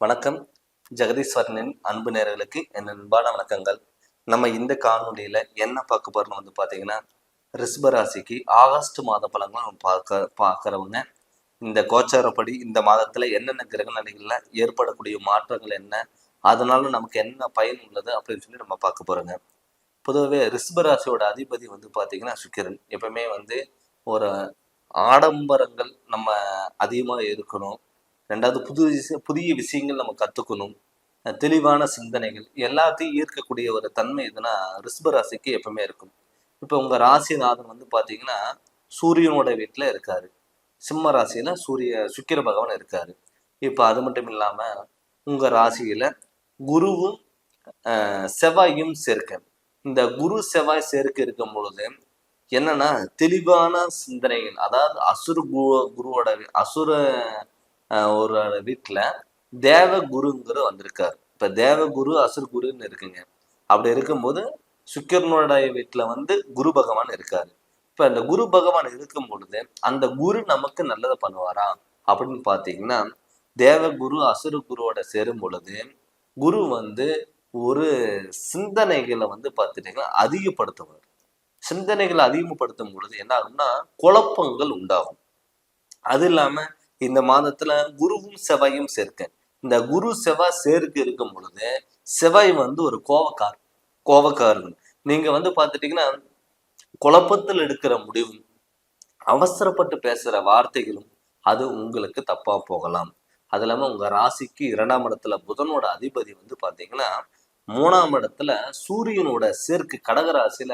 வணக்கம். ஜெகதீஸ்வரனின் அன்பு நேயர்களுக்கு என் அன்பான வணக்கங்கள். நம்ம இந்த காணொலியில என்ன பார்க்க போறோம்னு பார்த்தீங்கன்னா, ரிஷப ராசிக்கு ஆகஸ்ட் மாத பலன்கள் நம்ம பார்க்கறவங்க இந்த கோச்சாரப்படி இந்த மாதத்துல என்னென்ன கிரக நிலைகள்ல ஏற்படக்கூடிய மாற்றங்கள் என்ன, அதனால நமக்கு என்ன பயன் உள்ளது அப்படின்னு சொல்லி நம்ம பார்க்க போறோங்க. பொதுவாகவே ரிஷப ராசியோட அதிபதி பார்த்தீங்கன்னா சுக்கிரன். எப்பவுமே ஒரு ஆடம்பரங்கள் நம்ம அதிகமாக இருக்கணும். ரெண்டாவது புதிய விஷயங்கள் நம்ம கற்றுக்கணும். தெளிவான சிந்தனைகள் எல்லாத்தையும் ஈர்க்கக்கூடிய ஒரு தன்மை எதுனா ரிஷப ராசிக்கு எப்பவுமே இருக்கும். இப்போ உங்கள் ராசிநாதன் பார்த்தீங்கன்னா சூரியனோட வீட்டில் இருக்காரு. சிம்ம ராசியில் சுக்கிர பகவான் இருக்காரு. இப்போ அது மட்டும் இல்லாமல் உங்கள் ராசியில் குருவும் செவ்வாயும் சேர்க்க. இந்த குரு செவ்வாய் சேர்க்க இருக்கும் பொழுது என்னன்னா தெளிவான சிந்தனைகள், அதாவது குருவோட அசுர ஒரு வீட்டுல தேவ குருங்கிற வந்திருக்காரு. இப்ப தேவ குரு அசுர குருன்னு இருக்குங்க. அப்படி இருக்கும்போது சுக்கிரனுடைய வீட்டுல குரு பகவான் இருக்காரு. இப்ப அந்த குரு பகவான் இருக்கும் பொழுது அந்த குரு நமக்கு நல்லதை பண்ணுவாரா அப்படின்னு பாத்தீங்கன்னா, தேவ குரு அசுர குருவோட சேரும் பொழுது குரு ஒரு சிந்தனைகளை பார்த்துட்டீங்கன்னா அதிகப்படுத்துவார். சிந்தனைகளை அதிகப்படுத்தும் பொழுது என்ன ஆகும்னா குழப்பங்கள் உண்டாகும். அது இல்லாம இந்த மாதத்துல குருவும் செவ்வாயும் சேர்க்க. இந்த குரு செவ்வாய் சேர்க்க இருக்கும் பொழுது செவ்வாய் ஒரு கோவக்காரன். நீங்க பாத்துட்டீங்கன்னா குழப்பத்தில் எடுக்கிற முடிவும் அவசரப்பட்டு பேசுற வார்த்தைகளும் அது உங்களுக்கு தப்பா போகலாம். அது இல்லாம உங்க ராசிக்கு 2ஆம் இடத்துல புதனோட அதிபதி பாத்தீங்கன்னா 3ஆம் இடத்துல சூரியனோட சேர்க்கை, கடகராசியில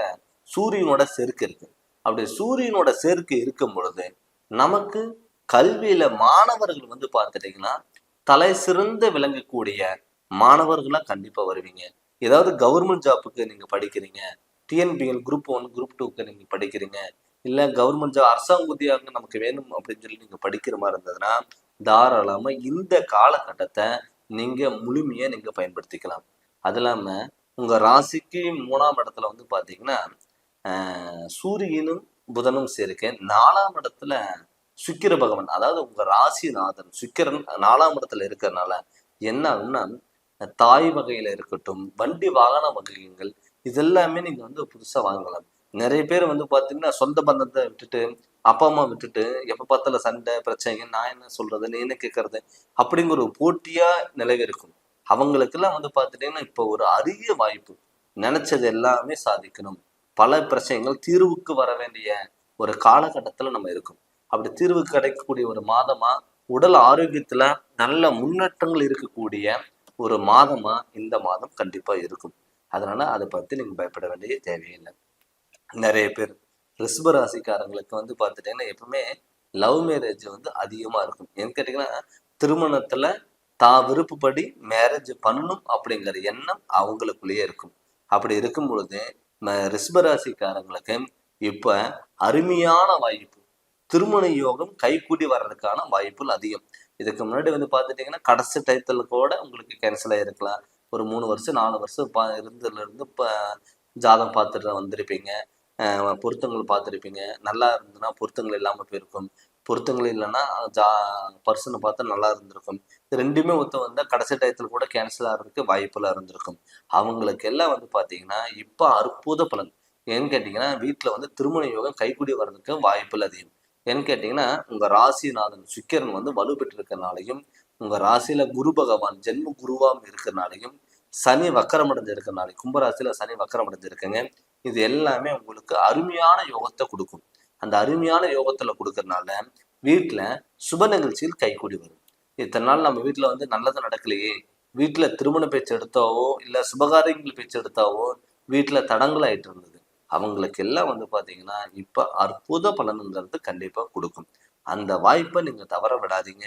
சூரியனோட சேர்க்கை இருக்கு. அப்படி சூரியனோட சேர்க்கை இருக்கும் பொழுது நமக்கு கல்வியில மாணவர்கள் பார்த்துட்டீங்கன்னா தலை சிறந்து விளங்கக்கூடிய மாணவர்களா கண்டிப்பா வருவீங்க. ஏதாவது கவர்மெண்ட் ஜாப்புக்கு நீங்க படிக்கிறீங்க, டிஎன்பிஎல் குரூப் 1 குரூப் 2க்கு நீங்க படிக்கிறீங்க, இல்ல கவர்மெண்ட் ஜாப் அரசாங்க உத்தியோகம் நமக்கு வேணும் அப்படின்னு சொல்லி நீங்க படிக்கிற மாதிரி இருந்ததுன்னா தாராளமா இந்த காலகட்டத்தை நீங்க முழுமையா நீங்க பயன்படுத்திக்கலாம். அது இல்லாம உங்க ராசிக்கு 3ஆம் இடத்துல பாத்தீங்கன்னா சூரியனும் புதனும் சேர்க்க. 4ஆம் இடத்துல சுக்கிர பகவான், அதாவது உங்க ராசிநாதன் சுக்கிரன் 4ஆம் இடத்துல இருக்கிறதுனால என்ன ஆகும்னா தாய் வகையில இருக்கட்டும், வண்டி வாகன வகைகள் இதெல்லாமே நீங்க புதுசா வாங்கலாம். நிறைய பேர் பாத்தீங்கன்னா சொந்த பந்தத்தை விட்டுட்டு, அப்பா அம்மா விட்டுட்டு எப்ப பார்த்தாலும் சண்டை பிரச்சனை, நான் என்ன சொல்றது நீ என்ன கேட்கறது அப்படிங்கிற ஒரு போட்டியா நிலவி இருக்கும். அவங்களுக்கெல்லாம் பார்த்துட்டீங்கன்னா இப்போ ஒரு அரிய வாய்ப்பு. நினைச்சது எல்லாமே சாதிக்கணும். பல பிரச்சனைகள் தீர்வுக்கு வர வேண்டிய ஒரு காலகட்டத்துல நம்ம இருக்கும். அப்படி தீர்வு கிடைக்கக்கூடிய ஒரு மாதமா, உடல் ஆரோக்கியத்துல நல்ல முன்னேற்றங்கள் இருக்கக்கூடிய ஒரு மாதமா இந்த மாதம் கண்டிப்பா இருக்கும். அதனால அதை பத்தி நீங்க பயப்பட வேண்டிய தேவையில்லை. நிறைய பேர் ரிஷப ராசிக்காரங்களுக்கு பார்த்துட்டீங்கன்னா எப்பவுமே லவ் மேரேஜ் அதிகமா இருக்கும். ஏன்னு கேட்டீங்கன்னா திருமணத்துல விருப்பப்படி மேரேஜ் பண்ணணும் அப்படிங்கிற எண்ணம் அவங்களுக்குள்ளேயே இருக்கும். அப்படி இருக்கும் பொழுது ரிஷப ராசிக்காரங்களுக்கு இப்ப அருமையான வாய்ப்பு, திருமண யோகம் கைகூடி வர்றதுக்கான வாய்ப்புகள் அதிகம். இதுக்கு முன்னாடி பார்த்துட்டீங்கன்னா கடைசி டயத்துல கூட உங்களுக்கு கேன்சல் ஆகிருக்கலாம். ஒரு 3 வருஷம் 4 வருஷம் இருந்ததுல இருந்து ஜாதகம் பார்த்துட்டு வந்திருப்பீங்க, பொருத்தங்கள் பார்த்துருப்பீங்க. நல்லா இருந்ததுன்னா பொருத்தங்கள் இல்லாமல் போயிருக்கும், பொருத்தங்கள் இல்லைன்னா பர்சனை பார்த்தா நல்லா இருந்திருக்கும். இது ரெண்டுமே வந்தால் கடைசி டயத்துல கூட கேன்சல் ஆகிறதுக்கு வாய்ப்புலாம் இருந்திருக்கும். அவங்களுக்கு எல்லாம் பார்த்தீங்கன்னா இப்போ அற்புத பலன். ஏன்னு கேட்டிங்கன்னா வீட்டில் திருமண யோகம் கைகூடி வர்றதுக்கு வாய்ப்புகள் அதிகம். ஏன்னு கேட்டீங்கன்னா உங்க ராசிநாதன் சுக்கிரன் வலு பெற்றிருக்கிறனாலையும், உங்க ராசியில குரு பகவான் ஜென்ம குருவாம் இருக்கிறனாலையும், சனி வக்கரம் அடைஞ்சு இருக்கிறனால, கும்பராசியில சனி வக்கரம் அடைஞ்சிருக்குங்க. இது எல்லாமே உங்களுக்கு அருமையான யோகத்தை கொடுக்கும். அந்த அருமையான யோகத்துல கொடுக்கறதுனால வீட்டுல சுப நிகழ்ச்சியில் கைகூடி வரும். இத்தனை நாள் நம்ம வீட்டுல நல்லது நடக்கலையே, வீட்டுல திருமண பேச்சு எடுத்தாவோ இல்ல சுபகாரியங்கள் பேச்சு எடுத்தாவோ வீட்டுல தடங்கள் ஆயிட்டு இருந்தது. அவங்களுக்கு எல்லாம் பாத்தீங்கன்னா இப்ப அற்புத பலனுங்கிறது கண்டிப்பா கொடுக்கும். அந்த வாய்ப்பை நீங்க தவற விடாதீங்க.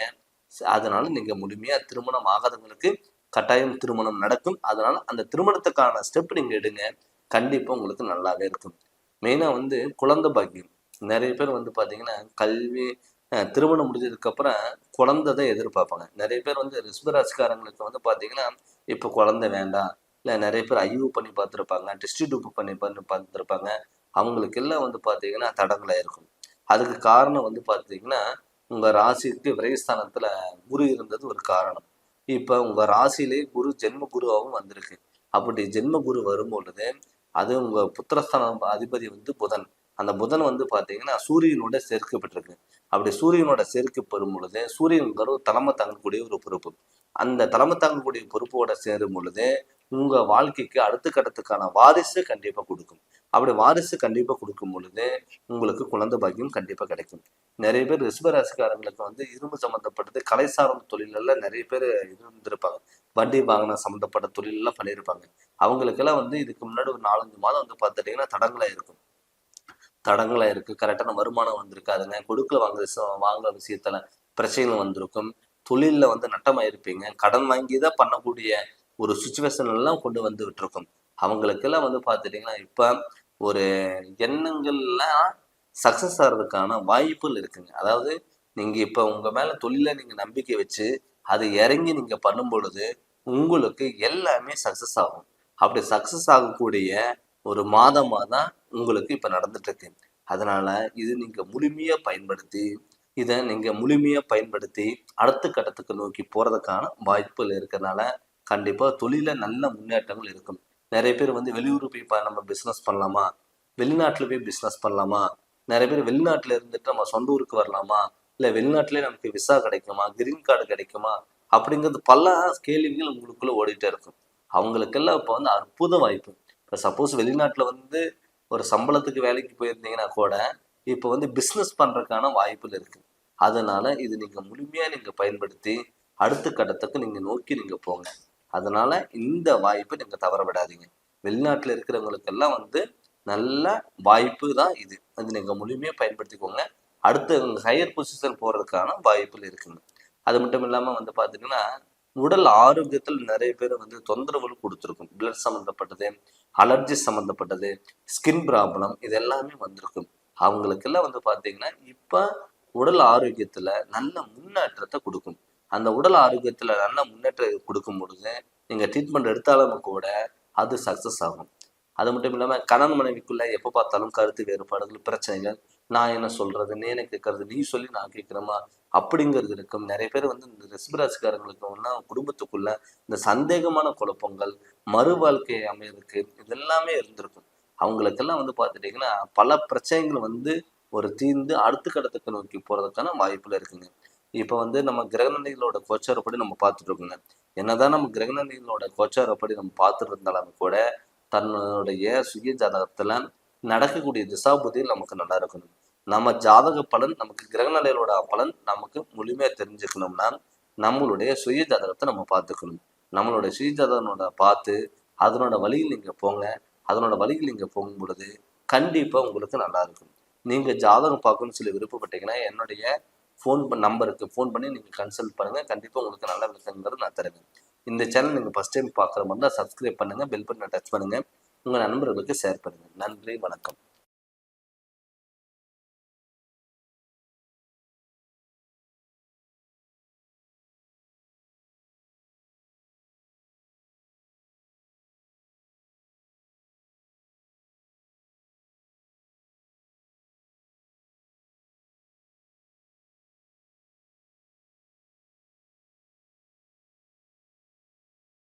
அதனால நீங்க முழுமையா திருமணம் ஆகாதவங்களுக்கு கட்டாயம் திருமணம் நடக்கும். அதனால அந்த திருமணத்துக்கான ஸ்டெப் நீங்க எடுங்க. கண்டிப்பா உங்களுக்கு நல்லாவே இருக்கும். மெயினா குழந்தை பாக்கியம். நிறைய பேர் பாத்தீங்கன்னா கல்வி திருமணம் முடிஞ்சதுக்கு அப்புறம் குழந்தை தான் எதிர்பார்ப்பாங்க. நிறைய பேர் ரிஷபராசிக்காரங்களுக்கு பாத்தீங்கன்னா இப்ப குழந்தை வேண்டாம், இல்லை நிறைய பேர் ஐயூ பண்ணி பார்த்துருப்பாங்க, டெஸ்ட் டியூப் பண்ணி பார்த்துருப்பாங்க. அவங்களுக்கு எல்லாம் பார்த்தீங்கன்னா தடங்களாக இருக்கும். அதுக்கு காரணம் பார்த்தீங்கன்னா உங்கள் ராசிக்கு விரைஸ்தானத்தில் குரு இருந்தது ஒரு காரணம். இப்ப உங்க ராசியிலே குரு ஜென்ம குருவாகவும் வந்திருக்கு. அப்படி ஜென்ம குரு வரும் பொழுது அது உங்க புத்திரஸ்தான அதிபதி வந்து புதன். அந்த புதன் வந்து பாத்தீங்கன்னா சூரியனோட சேர்க்கப்பட்டிருக்கு. அப்படி சூரியனோட சேர்க்கப்படும் பொழுது சூரியன்கிற தலைமை தாங்கக்கூடிய ஒரு பொறுப்பு. அந்த தலைமை தாங்கக்கூடிய பொறுப்போட சேரும் பொழுது உங்க வாழ்க்கைக்கு அடுத்த கட்டத்துக்கான வாரிசு கண்டிப்பா கொடுக்கும். அப்படி வாரிசு கண்டிப்பா கொடுக்கும் பொழுது உங்களுக்கு குழந்தை பாக்கியம் கண்டிப்பா கிடைக்கும். நிறைய பேர் ரிஷப ராசிக்காரங்களுக்கு வந்து இரும்பு சம்பந்தப்பட்டது கலை சார்ந்த தொழில்கள்ல நிறைய பேர் இருந்திருப்பாங்க. வண்டி வாகனம் சம்பந்தப்பட்ட தொழில் எல்லாம் பண்ணியிருப்பாங்க. அவங்களுக்கெல்லாம் வந்து இதுக்கு முன்னாடி ஒரு 4-5 மாதம் வந்து பார்த்துட்டீங்கன்னா தடங்களா இருக்கும். தடங்களா இருக்கு, கரெக்டான வருமானம் வந்திருக்காதுங்க, கொடுக்கல வாங்குற விஷயத்துல பிரச்சனைகள் வந்திருக்கும், தொழில்ல வந்து நட்டமாயிருப்பீங்க, கடன் வாங்கி தான் பண்ணக்கூடிய ஒரு சுச்சுவேஷன் எல்லாம் கொண்டு வந்து விட்டுருக்கும். அவங்களுக்கெல்லாம் வந்து பார்த்துட்டீங்கன்னா இப்ப ஒரு எண்ணங்கள்லாம் சக்சஸ் ஆகிறதுக்கான வாய்ப்புகள் இருக்குங்க. அதாவது நீங்க இப்ப உங்க மேல தொழில நீங்க நம்பிக்கை வச்சு அது இறங்கி நீங்க பண்ணும் பொழுது உங்களுக்கு எல்லாமே சக்சஸ் ஆகும். அப்படி சக்சஸ் ஆகக்கூடிய ஒரு மாதமா தான் உங்களுக்கு இப்ப நடந்துட்டு இருக்கு. அதனால இது நீங்க முழுமையா பயன்படுத்தி அடுத்த கட்டத்துக்கு நோக்கி போறதுக்கான வாய்ப்புகள் இருக்கிறதுனால கண்டிப்பா தொழில நல்ல முன்னேற்றங்கள் இருக்கும். நிறைய பேர் வந்து வெளியூர் போய் நம்ம பிசினஸ் பண்ணலாமா, வெளிநாட்டுல போய் பிசினஸ் பண்ணலாமா, நிறைய பேர் வெளிநாட்டுல இருந்துட்டு நம்ம சொந்த ஊருக்கு வரலாமா, இல்ல வெளிநாட்டிலே நமக்கு விசா கிடைக்குமா, கிரீன் கார்டு கிடைக்குமா, அப்படிங்கிறது பல கேள்விகள் உங்களுக்குள்ள ஓடிட்டே இருக்கும். அவங்களுக்கெல்லாம் இப்போ வந்து அற்புத வாய்ப்பு. இப்போ சப்போஸ் வெளிநாட்டுல வந்து ஒரு சம்பளத்துக்கு வேலைக்கு போயிருந்தீங்கன்னா கூட இப்போ வந்து பிஸ்னஸ் பண்றதுக்கான வாய்ப்புகள் இருக்கு. அதனால இது நீங்க முழுமையா நீங்க பயன்படுத்தி அடுத்த கட்டத்துக்கு நீங்க நோக்கி நீங்க போங்க. அதனால இந்த வாய்ப்பை நீங்க தவற விடாதீங்க. வெளிநாட்டுல இருக்கிறவங்களுக்கெல்லாம் வந்து நல்ல வாய்ப்பு தான் இது. அது நீங்க முழுமையா பயன்படுத்திக்கோங்க. அடுத்து ஹையர் பொசிஷன் போறதுக்கான வாய்ப்புகள் இருக்குங்க. அது மட்டும் இல்லாம வந்து பாத்தீங்கன்னா உடல் ஆரோக்கியத்தில் நிறைய பேர் வந்து தொந்தரவுகள் கொடுத்துருக்கும். பிளட் சம்மந்தப்பட்டது, அலர்ஜி சம்மந்தப்பட்டது, ஸ்கின் ப்ராப்ளம் இது எல்லாமே வந்திருக்கும். அவங்களுக்கெல்லாம் வந்து பாத்தீங்கன்னா இப்ப உடல் ஆரோக்கியத்துல நல்ல முன்னேற்றத்தை கொடுக்கும். அந்த உடல் ஆரோக்கியத்துல நல்ல முன்னேற்றம் கொடுக்கும் பொழுது நீங்க ட்ரீட்மெண்ட் எடுத்தாலும் கூட அது சக்சஸ் ஆகும். அது மட்டும் இல்லாம கணவன் மனைவிக்குள்ள எப்ப பார்த்தாலும் கருத்து வேறுபாடுகள், பிரச்சனைகள், நான் என்ன சொல்றது, நீ என்ன கேட்கறது, நீ சொல்லி நான் கேட்கிறோமா அப்படிங்கிறது இருக்கும். நிறைய பேர் வந்து இந்த ரிஷபராசிக்காரங்களுக்கு குடும்பத்துக்குள்ள இந்த சந்தேகமான குழப்பங்கள், மறு வாழ்க்கை அமையறதுக்கு இதெல்லாமே இருந்திருக்கும். அவங்களுக்கெல்லாம் வந்து பார்த்துட்டீங்கன்னா பல பிரச்சனைகள் வந்து ஒரு தீர்ந்து அடுத்த கட்டத்துக்கு நோக்கி போறதுக்கான வாய்ப்புல இருக்குங்க. இப்ப வந்து நம்ம கிரகநிலைகளோட கோச்சாரப்படி நம்ம பார்த்துட்டு இருக்கோங்க. என்னதான் நம்ம கிரகநிலைகளோட கோச்சாரப்படி நம்ம பார்த்துட்டு இருந்தாலும் கூட தன்னுடைய சுய ஜாதகத்துல நடக்கக்கூடிய திசாபுதியில் நமக்கு நல்லா இருக்கணும். நம்ம ஜாதக பலன் நமக்கு கிரகநிலைகளோட பலன் நமக்கு முழுமையா தெரிஞ்சுக்கணும்னா நம்மளுடைய சுய ஜாதகத்தை நம்ம பார்த்துக்கணும். நம்மளுடைய சுய ஜாதகனோட பார்த்து அதனோட வழியில் நீங்க போங்க. அதனோட வழியில் நீங்க போகும் பொழுது கண்டிப்பா உங்களுக்கு நல்லா இருக்கும். நீங்க ஜாதகம் பார்க்கணும்னு சொல்லி விருப்பப்பட்டீங்கன்னா என்னுடைய நம்பருக்கு ஃபோன் பண்ணி நீங்க கன்சல்ட் பண்ணுங்க. கண்டிப்பா உங்களுக்கு நல்ல விளக்கங்கிறது நான் தருவேன். இந்த சேனல் நீங்க ஃபர்ஸ்ட் டைம் பார்க்குற மாதிரி தான் சப்ஸ்கிரைப் பண்ணுங்க, பெல் பட்டனை டச் பண்ணுங்க, உங்க நண்பர்களுக்கு ஷேர் பண்ணுங்க. நன்றி, வணக்கம்.